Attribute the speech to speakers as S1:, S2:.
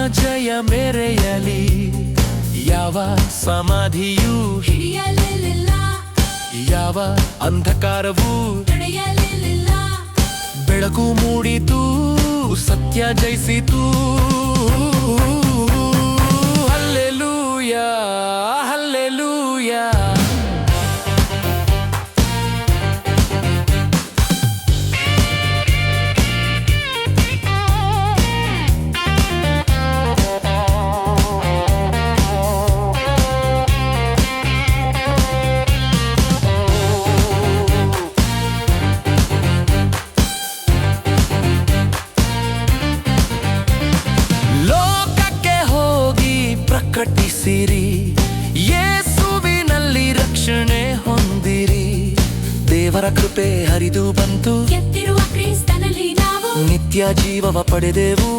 S1: ಜಯ ಮೆರೆಯಲಿ, ಯಾವ ಸಮಾಧಿಯೂ
S2: ಹಿಡಿಯಲಿಲ್ಲ,
S1: ಯಾವ ಅಂಧಕಾರವೂ
S2: ತಡೆಯಲಿಲ್ಲ.
S1: ಬೆಳಕು ಮೂಡಿತು, ಸತ್ಯ ಜಯಿಸಿತು. Hallelujah, hallelujah. ಲೋಕಕ್ಕೆ ಹೋಗಿ ಪ್ರಕಟಿಸಿರಿ, ಯೇಸುವಿನಲ್ಲಿ ರಕ್ಷಣೆ ಹೊಂದಿರಿ. ದೇವರ ಕೃಪೆ ಹರಿದು ಬಂತು,
S2: ಎತ್ತಿರುವ ಕ್ರಿಸ್ತನಲ್ಲಿ ನಾವು
S1: ನಿತ್ಯ ಜೀವವ ಪಡೆದೆವು.